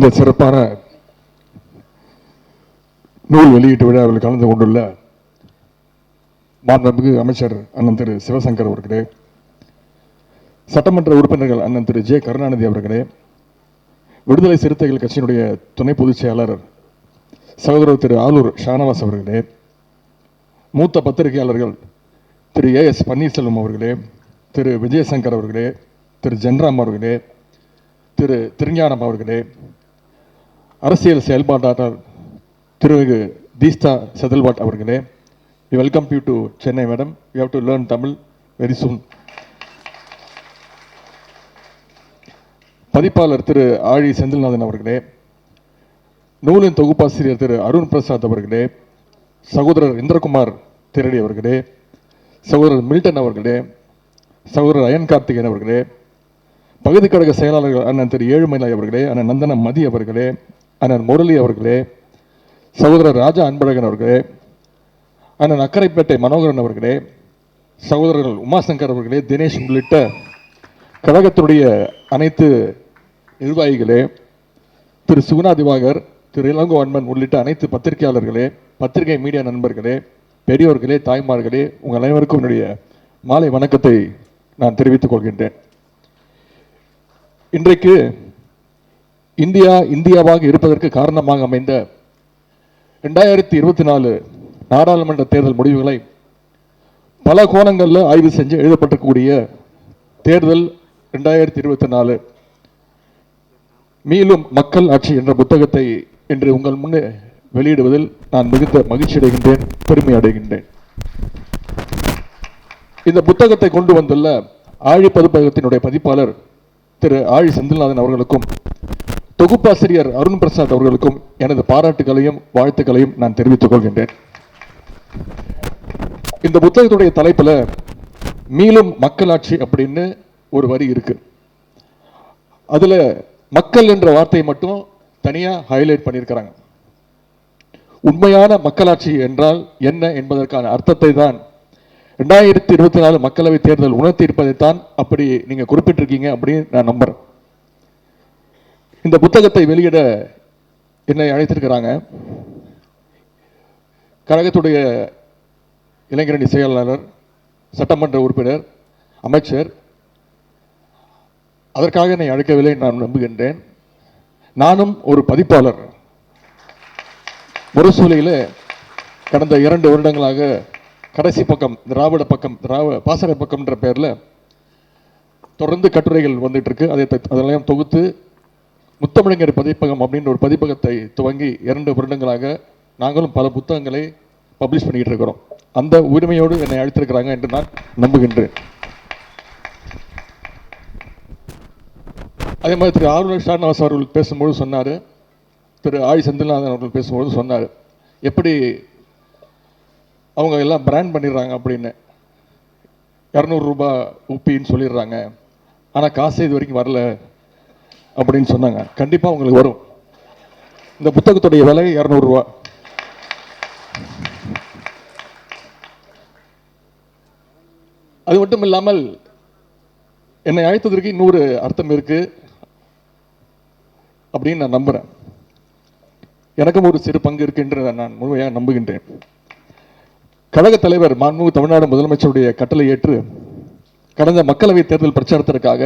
இந்த சிறப்பான நூல் வெளியீட்டு விழாவில் கலந்து கொண்டுள்ள மாண்புமிகு அமைச்சர் அண்ணன் திரு சிவசங்கர் அவர்களே, சட்டமன்ற உறுப்பினர்கள் அண்ணன் திரு ஜே கருணாநிதி அவர்களே, விடுதலை சிறுத்தைகள் கட்சியினுடைய துணை பொதுச் செயலாளர் சகோதரர் திரு ஆலூர் ஷானவாஸ் அவர்களே, மூத்த பத்திரிகையாளர்கள் திரு ஏஎஸ் பன்னீர்செல்வம் அவர்களே, திரு விஜயசங்கர் அவர்களே, திரு ஜென்ராம் அவர்களே, திரு திருஞானம் அவர்களே, அரசியல் செயல்பாட்டாளர் திரு தீஸ்தா செதல்வாட் அவர்களே, we welcome you to Chennai, madam. You have to learn Tamil very soon. பதிப்பாளர் திரு ஆழி செந்தில்நாதன் அவர்களே, நூலின் தொகுப்பாசிரியர் திரு அருண் பிரசாத் அவர்களே, சகோதரர் இந்திரகுமார் திரடி அவர்களே, சகோதரர் மில்டன் அவர்களே, சகோதரர் அயன் கார்த்திகேயன் அவர்களே, பகுதி கழக செயலாளர்கள் அண்ணன் திரு ஏழுமலை அவர்களே, அண்ணன் நந்தன மதி அவர்களே, அண்ணன் முரளி அவர்களே, சகோதரர் ராஜா அன்பழகன் அவர்களே, அண்ணன் அக்கரைப்பேட்டை மனோகரன் அவர்களே, சகோதரர்கள் உமாசங்கர் அவர்களே, தினேஷ் உள்ளிட்ட கழகத்துடைய அனைத்து நிர்வாகிகளே, திரு சுகுணா திவாகர், திரு இளங்கோ அன்பன் உள்ளிட்ட அனைத்து பத்திரிகையாளர்களே, பத்திரிகை மீடியா நண்பர்களே, பெரியோர்களே, தாய்மார்களே, உங்கள் அனைவருக்கும் என்னுடைய மாலை வணக்கத்தை நான் தெரிவித்துக் கொள்கின்றேன். இன்றைக்கு இந்தியாவாக இருப்பதற்கு காரணமாக அமைந்த 2024 நாடாளுமன்ற தேர்தல் முடிவுகளை பல கோணங்களில் ஆய்வு செஞ்சு எழுதப்பட்டிருக்கக்கூடிய தேர்தல் 2024 மீளும் மக்கள் ஆட்சி என்ற புத்தகத்தை இன்று உங்கள் முன்னே வெளியிடுவதில் நான் மிகுந்த மகிழ்ச்சி அடைகின்றேன், பெருமை அடைகின்றேன். இந்த புத்தகத்தை கொண்டு வந்துள்ள ஆழி பதிப்பகத்தினுடைய பதிப்பாளர் திரு ஆழி செந்தில்நாதன் அவர்களுக்கும் தொகுப்பாசிரியர் அருண் பிரசாத் அவர்களுக்கும் எனது பாராட்டுகளையும் வாழ்த்துக்களையும் நான் தெரிவித்துக் கொள்கின்றேன். இந்த புத்தகத்துடைய தலைப்புல மீளும் மக்களாட்சி அப்படின்னு ஒரு வரி இருக்கு. அதுல மக்கள் என்ற வார்த்தையை மட்டும் தனியா ஹைலைட் பண்ணியிருக்கிறாங்க. உண்மையான மக்களாட்சி என்றால் என்ன என்பதற்கான அர்த்தத்தை தான் 2024 மக்களவை தேர்தல் உணர்த்தி இருப்பதைத்தான் அப்படி நீங்க குறிப்பிட்டிருக்கீங்க அப்படின்னு நான் நம்புறேன். இந்த புத்தகத்தை வெளியிட என்னை அழைத்திருக்கிறாங்க கழகத்துடைய இளைஞரணி செயலாளர், சட்டமன்ற உறுப்பினர், அமைச்சர். அதற்காக என்னை அழைக்கவில்லை நான் நம்புகின்றேன். நானும் ஒரு பதிப்பாளர். முரசொலியில் கடந்த 2 வருடங்களாக கடைசி பக்கம், திராவிட பக்கம், பாசறை பக்கம் என்ற பெயரில் தொடர்ந்து கட்டுரைகள் வந்துட்டு இருக்கு. அதெல்லாம் தொகுத்து முத்தமிழர் பதிப்பகம் அப்படின்ற ஒரு பதிப்பகத்தை துவங்கி 2 வருடங்களாக நாங்களும் பல புத்தகங்களை பப்ளிஷ் பண்ணிட்டு இருக்கிறோம். அந்த உரிமையோடு என்னை அழைத்திருக்கிறாங்க என்று நான் நம்புகின்றேன். அதே மாதிரி திரு ஆளுநர் ஷானவாஸ் அவர்கள் பேசும்போது சொன்னார், திரு ஆழி செந்தில்நாதன் அவர்கள் பேசும்போது சொன்னார், எப்படி அவங்க எல்லாம் பிராண்ட் பண்ணிடுறாங்க அப்படின்னு, 200 ரூபாய் உப்பின்னு சொல்லிடுறாங்க, ஆனால் காசு இது வரைக்கும் வரல அப்படின்னு சொன்னாங்க. கண்டிப்பாக உங்களுக்கு வரும். இந்த புத்தகத்துடைய விலை 200 ரூபா. அது மட்டும் இல்லாமல் என்னை அழைத்ததற்கு இன்னொரு அர்த்தம் இருக்கு அப்படின்னு நான் நம்புறேன். எனக்கும் ஒரு சிறு பங்கு இருக்கு என்று நான் முழுமையாக நம்புகின்றேன். கழக தலைவர் மாண்புமிகு தமிழ்நாடு முதலமைச்சருடைய கட்டளை ஏற்று கடந்த மக்களவை தேர்தல் பிரச்சாரத்திற்காக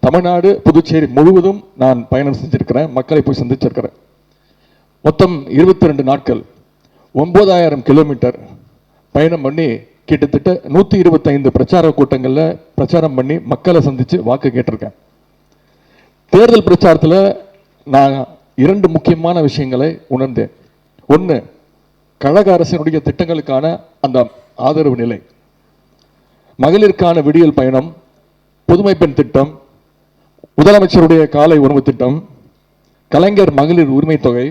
தமிழ்நாடு, புதுச்சேரி முழுவதும் நான் பயணம் செஞ்சிருக்கிறேன், மக்களை போய் சந்திச்சிருக்கிறேன். மொத்தம் 22 நாட்கள் 9000 கிலோமீட்டர் பயணம் பண்ணி கிட்டத்தட்ட 125 பிரச்சார கூட்டங்களில் பிரச்சாரம் பண்ணி மக்களை சந்தித்து வாக்கு கேட்டிருக்கேன். தேர்தல் பிரச்சாரத்தில் நான் 2 முக்கியமான விஷயங்களை உணர்ந்தேன். ஒன்று, கழக அரசினுடைய திட்டங்களுக்கான அந்த ஆதரவு நிலை, மகளிருக்கான விடியல் பயணம், புதுமை பெண் திட்டம், முதலமைச்சருடைய காலை உணவு திட்டம், கலைஞர் மகளிர் உரிமை தொகை,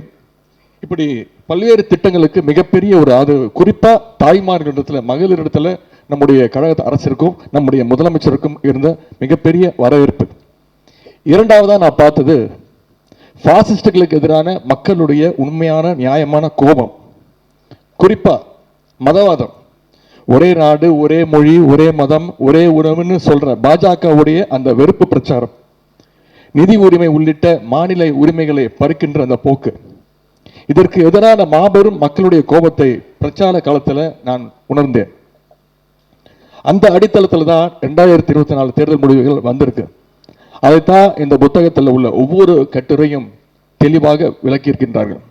இப்படி பல்வேறு திட்டங்களுக்கு மிகப்பெரிய ஒரு ஆதரவு. குறிப்பா தாய்மார்களிடத்துல, மகளிரிடத்துல நம்முடைய கழக அரசிற்கும் நம்முடைய முதலமைச்சருக்கும் இருந்த மிகப்பெரிய வரவேற்பு. இரண்டாவதா நான் பார்த்தது பாசிஸ்டுகளுக்கு எதிரான மக்களுடைய உண்மையான நியாயமான கோபம். குறிப்பா மதவாதம், ஒரே நாடு, ஒரே மொழி, ஒரே மதம், ஒரே உணவுன்னு சொல்ற பாஜகவுடைய அந்த வெறுப்பு பிரச்சாரம். நிதி உரிமை உள்ளிட்ட மாநில உரிமைகளை பறிக்கின்ற அந்த போக்கு, இதற்கு எதிரான மாபெரும் மக்களுடைய கோபத்தை பிரச்சார காலத்தில் நான் உணர்ந்தேன். அந்த அடித்தளத்தில் தான் 2024 தேர்தல் முடிவுகள் வந்திருக்கு. அதைத்தான் இந்த புத்தகத்தில் உள்ள ஒவ்வொரு கட்டுரையும் தெளிவாக விளக்கியிருக்கின்றார்கள்.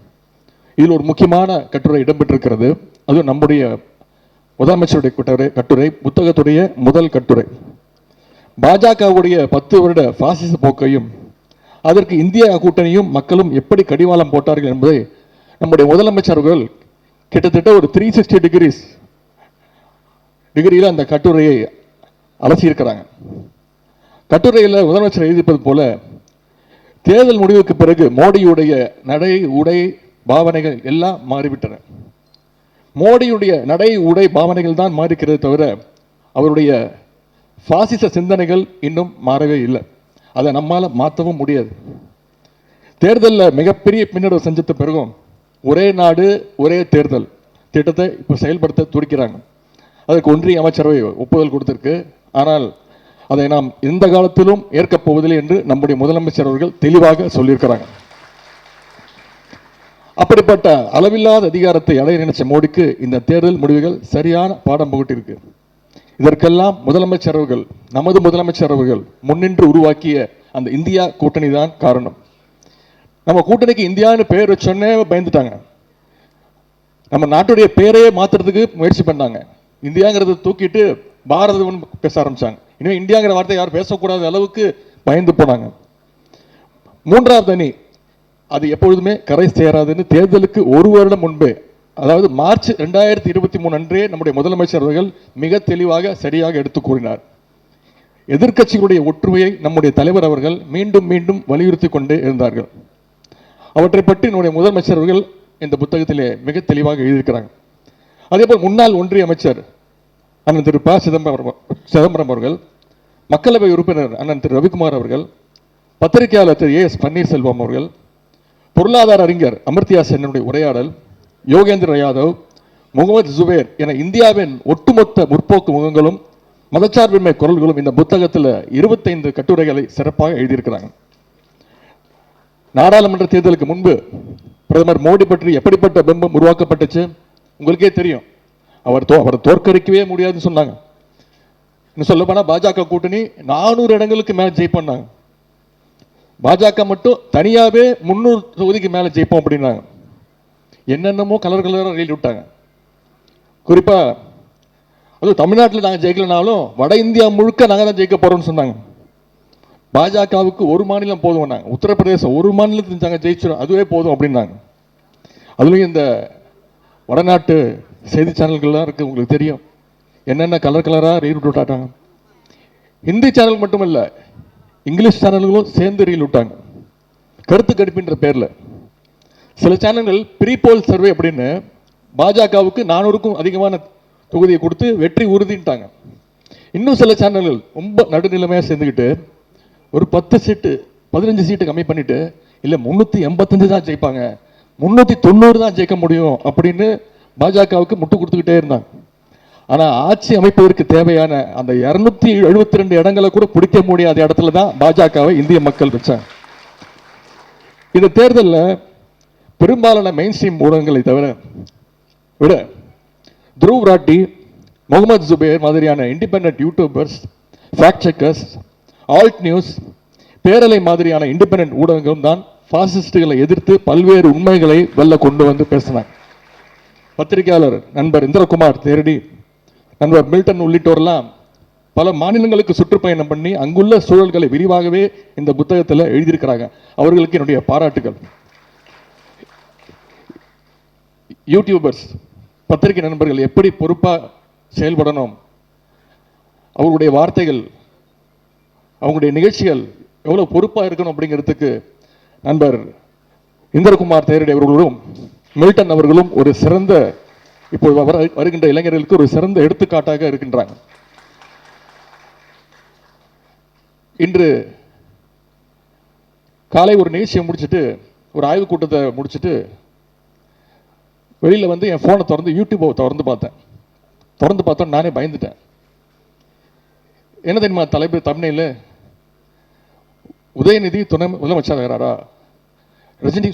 இதில் ஒரு முக்கியமான கட்டுரை இடம்பெற்றிருக்கிறது. அது நம்முடைய முதலமைச்சருடைய கட்டுரை, புத்தகத்துடைய முதல் கட்டுரை. பாஜகவுடைய 10 வருட பாசிச போக்கையும் அதற்கு இந்திய கூட்டணியும் மக்களும் எப்படி கடிவாளம் போட்டார்கள் என்பதை நம்முடைய முதலமைச்சர்கள் கிட்டத்தட்ட ஒரு 360 டிகிரியில் அந்த கட்டுரையை அலசியிருக்கிறாங்க. கட்டுரையில் முதலமைச்சர் எழுதிப்பது போல, தேர்தல் முடிவுக்கு பிறகு மோடியுடைய நடை உடை பாவனைகள் எல்லாம் மாறிவிட்டன. மோடியுடைய நடை உடை பாவனைகள் தான் மாறிக்கிறது தவிர அவருடைய பாசிச சிந்தனைகள் இன்னும் மாறவே இல்லை. அதை நம்மால் மாற்றவும் முடியாது. தேர்தலில் மிகப்பெரிய பின்னடைவு செஞ்சத பிறகும் ஒரே நாடு ஒரே தேர்தல் திட்டத்தை இப்போ செயல்படுத்த துடிக்கிறாங்க. அதுக்கு ஒன்றிய அமைச்சரவை ஒப்புதல் கொடுத்திருக்கு. ஆனால் அதை நாம் எந்த காலத்திலும் ஏற்கப் போவதில்லை என்று நம்முடைய முதலமைச்சர் அவர்கள் தெளிவாக சொல்லியிருக்கிறாங்க. அப்படிப்பட்ட அளவில்லாத அதிகாரத்தை அடைய நினைச்ச மோடிக்கு இந்த தேர்தல் முடிவுகள் சரியான பாடம் புகட்டிருக்கு. இதற்கெல்லாம் முதலமைச்சர் அவர்கள், நமது முதலமைச்சர் அவர்கள் முன்னின்று உருவாக்கிய அந்த இந்தியா கூட்டணி தான் காரணம். நம்ம கூட்டணிக்கு இந்தியான்னு பெயர் வச்சோன்னே பயந்துட்டாங்க. நம்ம நாட்டுடைய பெயரையே மாத்துறதுக்கு முயற்சி பண்ணாங்க. இந்தியாங்கிறத தூக்கிட்டு பாரதம் பேச ஆரம்பிச்சாங்க. இனிமேல் இந்தியாங்கிற வார்த்தை யாரும் பேசக்கூடாத அளவுக்கு பயந்து போனாங்க. மூன்றாவது அணி அது எப்பொழுதுமே கரை சேராதுன்னு தேர்தலுக்கு ஒரு வருடம் முன்பே, அதாவது மார்ச் 2023 அன்றே நம்முடைய முதலமைச்சர் அவர்கள் மிக தெளிவாக சரியாக எடுத்து கூறினார். எதிர்க்கட்சிகளுடைய ஒற்றுமையை நம்முடைய தலைவர் அவர்கள் மீண்டும் மீண்டும் வலியுறுத்தி கொண்டே இருந்தார்கள். அவற்றை பற்றி நம்முடைய முதலமைச்சர் அவர்கள் இந்த புத்தகத்திலே மிக தெளிவாக எழுதியிருக்கிறாங்க. அதேபோல் முன்னாள் ஒன்றிய அமைச்சர் அண்ணன் திரு ப சிதம்பரம் அவர்கள், மக்களவை உறுப்பினர் அண்ணன் திரு ரவிக்குமார் அவர்கள், பத்திரிகையாளர் திரு AS பன்னீர்செல்வம் அவர்கள், பொருளாதார அறிஞர் அமர்த்தியா சென்னுடைய உரையாடல், யோகேந்திர யாதவ், முகமது ஜுபேர் என இந்தியாவின் ஒட்டுமொத்த முற்போக்கு முகங்களும் மதச்சார்பின்மை குரல்களும் இந்த புத்தகத்தில் 25 கட்டுரைகளை சிறப்பாக எழுதியிருக்கிறாங்க. நாடாளுமன்ற தேர்தலுக்கு முன்பு பிரதமர் மோடி பற்றி எப்படிப்பட்ட பிம்பம் உருவாக்கப்பட்டுச்சு உங்களுக்கே தெரியும். அவரை தோற்கடிக்கவே முடியாதுன்னு சொன்னாங்க. இன்னும் சொல்ல போனா பாஜக கூட்டணி 400 இடங்களுக்கு மேல ஜெயிப்பாங்க. பாஜக மட்டும் தனியாவே 300 தொகுதிக்கு மேல ஜெயிப்போம் அப்படின்னாங்க. என்னென்னமோ கலர் எழுதி விட்டாங்க. குறிப்பா அது தமிழ்நாட்டில் நாங்கள் ஜெயிக்கலனாலும் வட இந்தியா முழுக்க நாங்கள் தான் ஜெயிக்க போறோம்னு சொன்னாங்க. பாஜகவுக்கு ஒரு மாநிலம் போதும், உத்தரப்பிரதேசம் ஒரு மாநிலத்தில் நாங்கள் ஜெயிச்சிடும், அதுவே போதும் அப்படின்னாங்க. அதுலயும் இந்த வடநாட்டு செய்தி சேனல்கள்லாம் இருக்கு, உங்களுக்கு தெரியும். என்னென்ன கலராக ரீல் விட்டாங்க. ஹிந்தி சேனல் மட்டுமல்ல, இங்கிலீஷ் சேனல்களும் சேர்ந்து ரீல் விட்டாங்க கருத்து கணிப்பின்ற பேரில். சில சேனல்கள் ப்ரீபோல் சர்வே அப்படின்னு பாஜகவுக்கு 400க்கும் அதிகமான தொகுதியை கொடுத்து வெற்றி உறுதிட்டாங்க. இன்னும் சில சேனல்கள் ரொம்ப நடுநிலைமையாக சேர்ந்துக்கிட்டு ஒரு 10 சீட்டு 15 சீட்டு கம்மி பண்ணிட்டு இல்லை 385 தான் ஜெயிப்பாங்க, 390 தான் ஜெயிக்க முடியும் அப்படின்னு பாஜகவுக்கு முட்டு கொடுத்துக்கிட்டே இருந்தாங்க. ஆனால் ஆட்சி அமைப்பதற்கு தேவையான அந்த 272 இடங்களை கூட பிடிக்க முடியாத இடத்துல தான் பாஜகவை இந்திய மக்கள் வச்சாங்க. இந்த தேர்தலில் பெரும்பாலான மெயின் ஸ்ட்ரீம் ஊடகங்களை விட துருவ் ராட்டி, முகமது ஜுபேர் மாதிரியான independent YouTubers, fact checkers, Alt News, பேரலை மாதிரியான இண்டிபெண்டன்ட் ஊடகங்களும் தான் பாசிஸ்டுகளை எதிர்த்து பல்வேறு உண்மைகளை வெளில கொண்டு வந்து பேசினாங்க. பத்திரிகையாளர் நண்பர் இந்திரகுமார் தேரடி, நண்பர் மில்டன் உள்ளிட்டோரெல்லாம் பல மாநிலங்களுக்கு சுற்றுப்பயணம் பண்ணி அங்குள்ள சூழல்களை விரிவாகவே இந்த புத்தகத்தில் எழுதியிருக்கிறாங்க. அவர்களுக்கு என்னுடைய பாராட்டுகள். யூடியூபர்ஸ், பத்திரிகை நண்பர்கள் எப்படி பொறுப்பாக செயல்படணும், அவர்களுடைய வார்த்தைகள், அவங்களுடைய நிகழ்ச்சிகள் எவ்வளவு பொறுப்பாக இருக்கணும் அப்படிங்கிறதுக்கு நண்பர் இந்திரகுமார் தேரடி அவர்களும் மில்டன் அவர்களும் ஒரு சிறந்த, இப்போ வருகின்ற இளைஞர்களுக்கு ஒரு சிறந்த எடுத்துக்காட்டாக இருக்கின்றாங்க. இன்று காலை ஒரு நிகழ்ச்சியை முடிச்சுட்டு, ஒரு ஆய்வுக் கூட்டத்தை முடிச்சுட்டு வெளியில் வந்து என் ஃபோனை திறந்து யூடியூப்பை திறந்து பார்த்தேன். நானே பயந்துட்டேன். என்ன தெரியுமா தலைப்பு? தமிழில் உதயநிதி துணை முதலமைச்சர் ஆகிறாரா?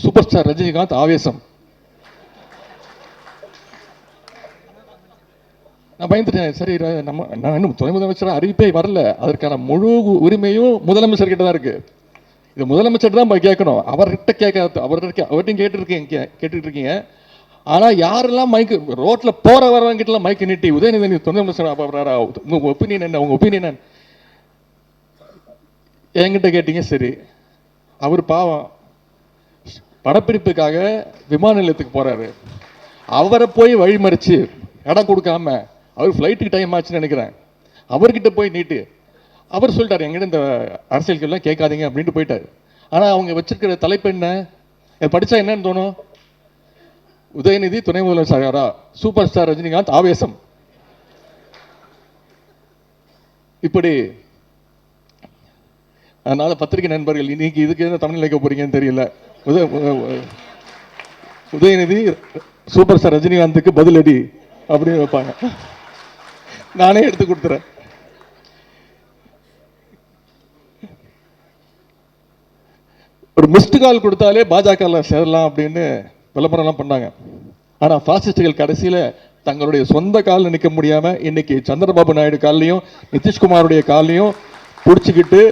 சூப்பர் ஸ்டார் ரஜினிகாந்த் ஆவேசம். நான் பயந்துட்டேன். சரி, நான் இன்னும் துணை முதலமைச்சர் அறிவிப்பே வரல, அதற்கான முழு உரிமையும் முதலமைச்சர் கிட்ட தான் இருக்கு. இது முதலமைச்சர் தான் போய் கேட்கணும். அவர்கிட்ட கேட்காது, அவர்கிட்டையும் கேட்டுட்டு இருக்கீங்க. ஆனா யாரெல்லாம் மைக்கு ரோட்ல போற வரவங்கிட்ட மைக்கு நீட்டி உதயநிதி துணை முதலமைச்சர் உங்க ஒப்பீனியன் என்ன, உங்க ஒப்பீனியன் என்ன என்கிட்ட கேட்டீங்க. சரி, அவர் பாவம் படப்பிடிப்புக்காக விமான நிலையத்துக்கு போறாரு. அவரை போய் வழிமறிச்சு இடம் கொடுக்காம, அவர் ஃப்ளைட்டுக்கு டைம் ஆச்சுன்னு நினைக்கிறேன், அவர்கிட்ட போய் நீட்டு அவர் சொல்லிட்டாரு எங்கிட்ட இந்த அரசியல்கள்லாம் கேட்காதீங்க அப்படின்ட்டு போயிட்டாரு. ஆனா அவங்க வச்சிருக்கிற தலைப்பு என்ன, படிச்சா என்னன்னு தோணும்? உதயநிதி துணை முதலமைச்சர், சூப்பர் ஸ்டார் ரஜினிகாந்த் ஆவேசம். இப்படி. அதனால பத்திரிகை நண்பர்கள், இன்னைக்கு இதுக்கு என்ன தமிழ் வைக்க போறீங்கன்னு தெரியல. உதயநிதி சூப்பர் ஸ்டார் ரஜினிகாந்துக்கு பதிலடி அப்படின்னு வைப்பாங்க. நானே எடுத்து கொடுத்துறேன். ஒரு மிஸ்டு கால் கொடுத்தாலே பாஜக சேரலாம் அப்படின்னு விளம்பரம்லாம் பண்ணாங்க. ஆனா பாசிஸ்டுகள் கடைசியில தங்களுடைய சொந்த காலில் நிற்க முடியாம இன்னைக்கு சந்திரபாபு நாயுடு காலையும் நிதிஷ்குமாருடைய காலையும் பிடிச்சிக்கிட்டு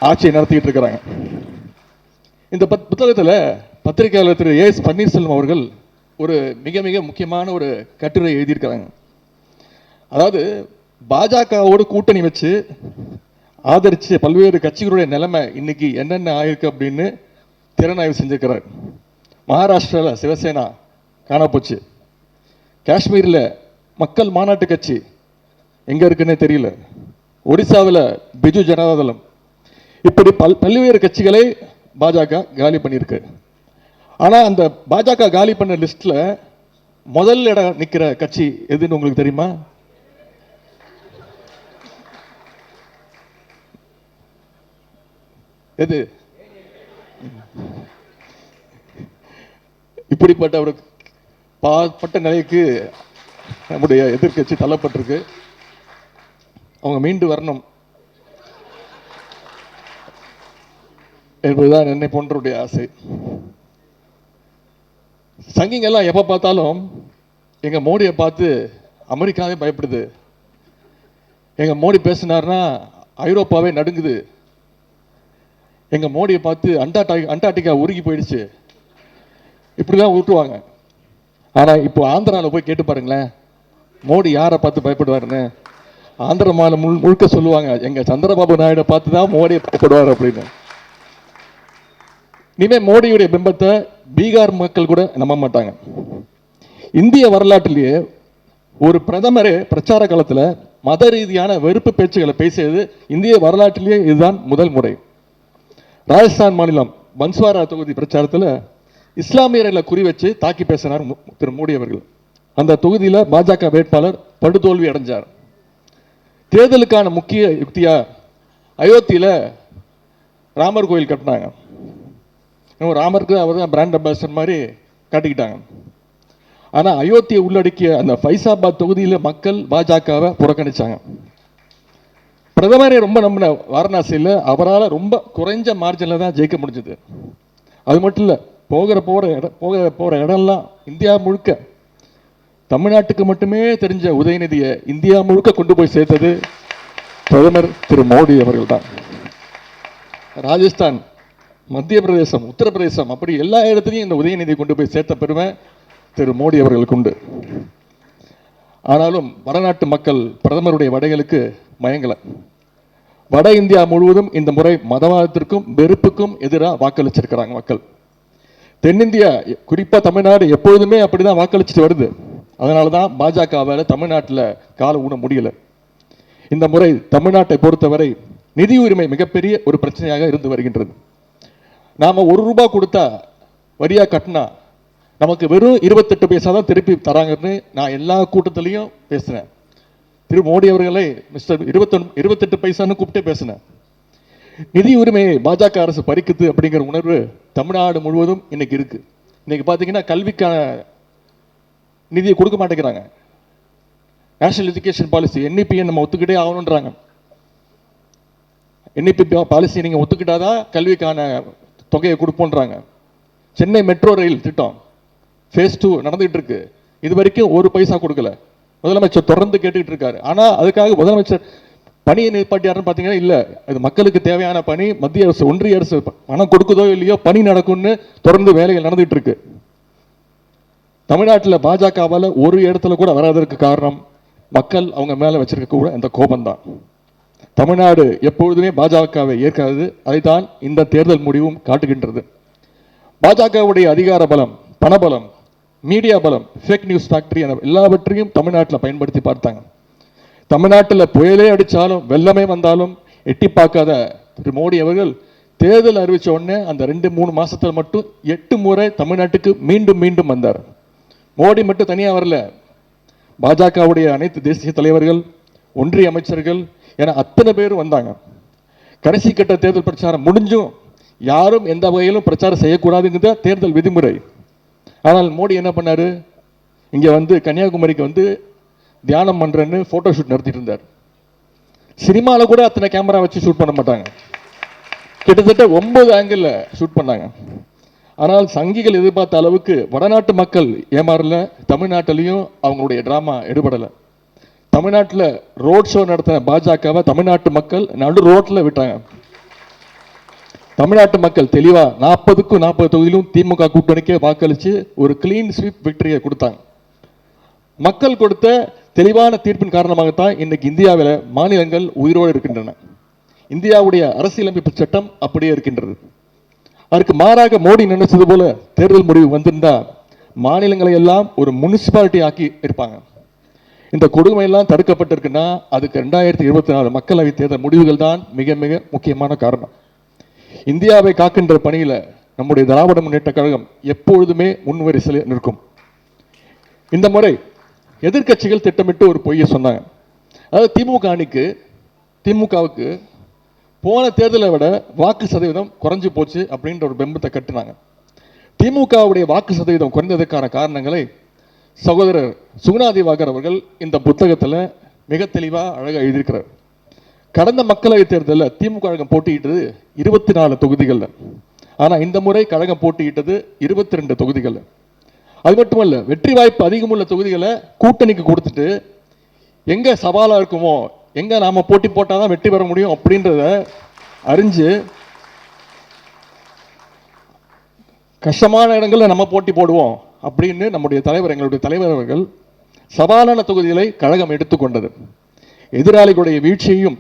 ஆட்சியை நடத்திட்டு இருக்கிறாங்க. இந்த புத்தகத்தில் பத்திரிகையாளர் திரு ஏ.எஸ். பன்னீர்செல்வம் அவர்கள் ஒரு மிக மிக முக்கியமான ஒரு கட்டுரை எழுதியிருக்கிறாங்க. அதாவது பாஜகவோடு கூட்டணி வச்சு ஆதரிச்சு பல்வேறு கட்சிகளுடைய நிலைமை இன்னைக்கு என்னென்ன ஆயிருக்கு அப்படின்னு திறனாய்வு செஞ்சிருக்கிறார். மகாராஷ்டிராவில் சிவசேனா காணப்போச்சு. காஷ்மீரில் மக்கள் மாநாட்டு கட்சி எங்க இருக்குன்னே தெரியல. ஒடிசாவில் பிஜு ஜனதாதளம். இப்படி பல்வேறு கட்சிகளை பாஜக காலி பண்ணியிருக்கு. ஆனா அந்த பாஜக காலி பண்ண லிஸ்ட்ல முதல் இடம் நிக்கிற கட்சி எதுன்னு உங்களுக்கு தெரியுமா? எது? இப்படிப்பட்ட ஒரு பாற்பட்ட நிலைக்கு நம்முடைய எதிர்கட்சி தள்ளப்பட்டிருக்கு. அவங்க மீண்டு வரணும் என்பதுதான் என்னை போன்றவருடைய ஆசை. சங்கிங்கெல்லாம் எப்ப பார்த்தாலும் எங்க மோடியை பார்த்து அமெரிக்காவே பயப்படுது, எங்க மோடி பேசினார்னா ஐரோப்பாவே நடுங்குது, எங்க மோடியை பார்த்து அண்டார்டிகா உருகி போயிடுச்சு, இப்படிதான் ஊட்டுவாங்க. ஆனா இப்போ ஆந்திராவில் போய் கேட்டு பாருங்களேன், மோடி யாரை பார்த்து பயப்படுவாருன்னு. ஆந்திர மாநிலம் முழுக்க சொல்லுவாங்க, எங்க சந்திரபாபு நாயுடு பார்த்து தான் மோடியை பயப்படுவார் அப்படின்னு. இனிமே மோடியுடைய பிம்பத்தை பீகார் மக்கள் கூட நம்ப மாட்டாங்க. இந்திய வரலாற்றிலேயே ஒரு பிரதமரே பிரச்சார காலத்தில் மத ரீதியான வெறுப்பு பேச்சுகளை பேசியது இந்திய வரலாற்றிலேயே இதுதான் முதல் முறை. ராஜஸ்தான் மாநிலம் பன்ஸ்வாரா தொகுதி பிரச்சாரத்தில் இஸ்லாமியர்களை குறி வச்சு தாக்கி பேசினார் திரு மோடி அவர்கள். அந்த தொகுதியில் பாஜக வேட்பாளர் படுதோல்வி அடைஞ்சார். தேர்தலுக்கான முக்கிய யுக்தியா அயோத்தியில் ராமர் கோயில் கட்டினாங்க. ராமருக்கு அவர் தான் பிராண்ட் அம்பாசிடர் மாதிரி காட்டிக்கிட்டாங்க. ஆனால் அயோத்தியை உள்ளடக்கிய அந்த ஃபைசாபாத் தொகுதியில் மக்கள் பாஜகவை புறக்கணிச்சாங்க. பிரதமரை ரொம்ப நம்பின வாரணாசியில் அவரால் ரொம்ப குறைஞ்ச மார்ஜினில் தான் ஜெயிக்க முடிஞ்சது. அது மட்டும் இல்லை, போகிற இடம்லாம் இந்தியா முழுக்க, தமிழ்நாட்டுக்கு மட்டுமே தெரிஞ்ச உதயநிதியை இந்தியா முழுக்க கொண்டு போய் சேர்த்தது பிரதமர் திரு மோடி அவர்கள் தான். ராஜஸ்தான், மத்திய பிரதேசம், உத்தரப்பிரதேசம், அப்படி எல்லா இடத்துலையும் இந்த உதயநிதியை கொண்டு போய் சேர்த்த பெருமை திரு மோடி அவர்களுக்கு உண்டு. ஆனாலும் வடநாட்டு மக்கள் பிரதமருடைய வடைகளுக்கு மயங்கல. வட இந்தியா முழுவதும் இந்த முறை மதவாதத்திற்கும் வெறுப்புக்கும் எதிராக வாக்களிச்சிருக்கிறாங்க மக்கள். தென்னிந்தியா, குறிப்பா தமிழ்நாடு எப்பொழுதுமே அப்படிதான் வாக்களிச்சுட்டு வருது. அதனாலதான் பாஜகவால் தமிழ்நாட்டில் கால ஊன முடியல. இந்த முறை தமிழ்நாட்டை பொறுத்தவரை நிதி உரிமை மிகப்பெரிய ஒரு பிரச்சனையாக இருந்து வருகின்றது. நாம ₹1 கொடுத்தா வரியா கட்டினா நமக்கு வெறும் 28 பைசா தான் திருப்பி தராங்கன்னு நான் எல்லா கூட்டத்திலையும் பேசுறேன். திரு மோடி அவர்களை மிஸ்டர் 28 பைசான்னு கூப்பிட்டே பேசினேன். நிதி உரிமையை பாஜக அரசு பறிக்குது அப்படிங்கிற உணர்வு தமிழ்நாடு முழுவதும் இன்னைக்கு இருக்கு. இன்னைக்கு பாத்தீங்கன்னா கல்விக்கான நிதியை கொடுக்க மாட்டேங்கிறாங்க. நேஷனல் எஜுகேஷன் பாலிசி NEP நம்ம ஒத்துக்கிட்டே ஆகணுன்றாங்க. NEP பாலிசி நீங்கள் ஒத்துக்கிட்டாதான் கல்விக்கான தொகையை கொடுப்போன்றாங்க. சென்னை மெட்ரோ ரயில் திட்டம் ஃபேஸ் 2 நடந்துகிட்டு இருக்கு. இது வரைக்கும் ஒரு பைசா கொடுக்கல. முதலமைச்சர் தொடர்ந்து கேட்டுக்கிட்டு இருக்காரு. ஆனால் அதுக்காக முதலமைச்சர் பணியை நிப்பாட்டியாருன்னு பார்த்தீங்கன்னா இல்லை, இது மக்களுக்கு தேவையான பணி. மத்திய அரசு ஒன்றிய அரசு பணம் கொடுக்குதோ இல்லையோ பணி நடக்கும்னு தொடர்ந்து வேலைகள் நடந்துகிட்டு இருக்கு. தமிழ்நாட்டில் பாஜகவால் ஒரு இடத்துல கூட வராதற்கு காரணம் மக்கள் அவங்க மேலே வச்சிருக்க கூட இந்த கோபம்தான். தமிழ்நாடு எப்பொழுதுமே பாஜகவை ஏற்காது. அதைத்தான் இந்த தேர்தல் முடிவும் காட்டுகின்றது. பாஜகவுடைய அதிகார பலம், பணபலம், மீடியா பலம், ஃபேக் நியூஸ் ஃபேக்டரி என எல்லாவற்றையும் தமிழ்நாட்டில் பயன்படுத்தி பார்த்தாங்க. தமிழ்நாட்டில் புயலே அடித்தாலும் வெள்ளமே வந்தாலும் எட்டி பார்க்காத திரு மோடி அவர்கள் தேர்தல் அறிவித்த உடனே அந்த 2-3 மாசத்தில் மட்டும் 8 முறை தமிழ்நாட்டுக்கு மீண்டும் மீண்டும் வந்தார். மோடி மட்டும் தனியாக வரல, பாஜகவுடைய அனைத்து தேசிய தலைவர்கள், ஒன்றிய அமைச்சர்கள் என அத்தனை பேரும் வந்தாங்க. கடைசி கட்ட தேர்தல் பிரச்சாரம் முடிஞ்சும் யாரும் எந்த வகையிலும் பிரச்சாரம் செய்யக்கூடாதுங்கிற தேர்தல் விதிமுறை. ஆனால் மோடி என்ன பண்ணாரு, இங்கே வந்து கன்னியாகுமரிக்கு வந்து தியானம் பண்றேன்னு போட்டோ ஷூட் நடத்திட்டு இருந்தார். சினிமாவில் கூட அத்தனை கேமரா வச்சு ஷூட் பண்ண மாட்டாங்க. கிட்டத்தட்ட 9 ஆங்கிள் ஷூட் பண்ணாங்க. ஆனால் சங்கிகள் எதிர்பார்த்த அளவுக்கு வடநாட்டு மக்கள் ஏமாறல, தமிழ்நாட்டிலையும் அவங்களுடைய டிராமா எடுபடலை. தமிழ்நாட்டில் ரோட் ஷோ நடத்தின பாஜகவை தமிழ்நாட்டு மக்கள் நடு ரோட்டில் விட்டாங்க. தமிழ்நாட்டு மக்கள் தெளிவா 40க்கும் 40 தொகுதியிலும் திமுக கூட்டணிக்கே வாக்களித்து ஒரு கிளீன் ஸ்வீப் விக்டரியை கொடுத்தாங்க. மக்கள் கொடுத்த தெளிவான தீர்ப்பின் காரணமாகத்தான் இன்னைக்கு இந்தியாவில் மாநிலங்கள் உயிரோடு இருக்கின்றன. இந்தியாவுடைய அரசியலமைப்பு சட்டம் அப்படியே இருக்கின்றது. அதற்கு மாறாக மோடி நினைச்சது போல தேர்தல் முடிவு வந்திருந்தா மாநிலங்களை எல்லாம் ஒரு முனிசிபாலிட்டி ஆக்கி இருப்பாங்க. இந்த கொடுமை எல்லாம் தடுக்கப்பட்டிருக்குன்னா அதுக்கு 2024 மக்களவை தேர்தல் முடிவுகள் தான் மிக மிக முக்கியமான காரணம். இந்தியாவை காக்கின்ற பணியில் நம்முடைய திராவிட முன்னேற்ற கழகம் எப்பொழுதுமே முன்வரிசையில் நிற்கும். இந்த முறை எதிர்க்கட்சிகள் திட்டமிட்டு ஒரு பொய்யை சொன்னாங்க. அதாவது திமுகவுக்கு போன தேர்தலை விட வாக்கு சதவீதம் குறைஞ்சு போச்சு அப்படின்ற ஒரு பிம்பத்தை கட்டினாங்க. திமுகவுடைய வாக்கு சதவீதம் குறைந்ததற்கான காரணங்களை சகோதரர் சுகுணா திவாகர் அவர்கள் இந்த புத்தகத்தில் மிக தெளிவாக அழகாக எழுதியிருக்கிறார். கடந்த மக்களவை தேர்தலில் திமுக கழகம் போட்டியிட்டது 24 தொகுதிகளில். ஆனால் இந்த முறை கழகம் போட்டியிட்டது 22 தொகுதிகளில். அது மட்டுமல்ல, வெற்றி வாய்ப்பு அதிகமுள்ள தொகுதிகளை கூட்டணிக்கு கொடுத்துட்டு எங்க சவாலாக இருக்குமோ, எங்க நாம போட்டி போட்டால் தான் வெற்றி பெற முடியும் அப்படின்றத அறிஞ்சு கஷ்டமான இடங்களில் நம்ம போட்டி போடுவோம் அப்படின்னு நம்முடைய தலைவர், எங்களுடைய தலைவர் அவர்கள் சவாலான தொகுதிகளை கழகம் எடுத்துக்கொண்டது. எதிராளிகளுடைய வீழ்ச்சியையும்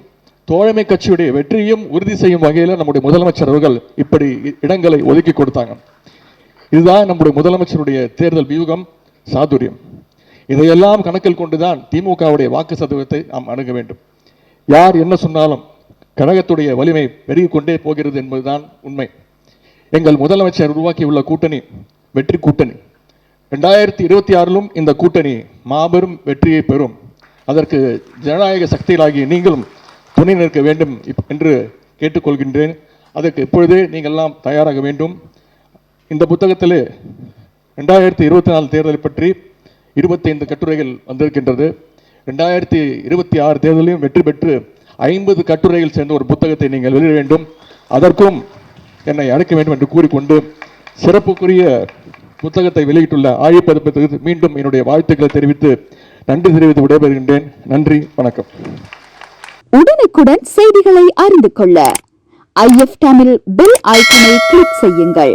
தோழமை கட்சியுடைய வெற்றியும் உறுதி செய்யும் வகையில் நம்முடைய முதலமைச்சர் அவர்கள் இப்படி இடங்களை ஒதுக்கி கொடுத்தாங்க. இதுதான் நம்முடைய முதலமைச்சருடைய தேர்தல் வியூகம், சாதுரியம். இதையெல்லாம் கணக்கில் கொண்டுதான் திமுகவுடைய வாக்கு சதவீதத்தை நாம் அணுக வேண்டும். யார் என்ன சொன்னாலும் கழகத்துடைய வலிமை பெருகிக் கொண்டே போகிறது என்பதுதான் உண்மை. எங்கள் முதலமைச்சர் உருவாக்கியுள்ள கூட்டணி வெற்றி கூட்டணி. 2026 இந்த கூட்டணி மாபெரும் வெற்றியை பெறும். அதற்கு ஜனநாயக சக்திகளாகிய நீங்களும் துணை நிற்க வேண்டும் என்று கேட்டுக்கொள்கின்றேன். அதற்கு இப்பொழுதே நீங்கள் எல்லாம் தயாராக வேண்டும். இந்த புத்தகத்தில் 2024 தேர்தலை பற்றி 25 கட்டுரைகள் வந்திருக்கின்றது. 2026 தேர்தலையும் வெற்றி பெற்று 50 கட்டுரைகள் சேர்ந்த ஒரு புத்தகத்தை நீங்கள் வெளியிட வேண்டும். அதற்கும் என்னை அழைக்க வேண்டும் என்று கூறிக்கொண்டு சிறப்புக்குரிய புத்தகத்தை வெளியிட்டுள்ள ஆழிப்பதிப்பதற்கு மீண்டும் என்னுடைய வாழ்த்துக்களை தெரிவித்து நன்றி தெரிவித்து விடைபெறுகின்றேன். நன்றி, வணக்கம். உடனுக்குடன் செய்திகளை அறிந்து கொள்ள IF தமிழ் பெல் ஐகானை கிளிக் செய்யுங்கள்.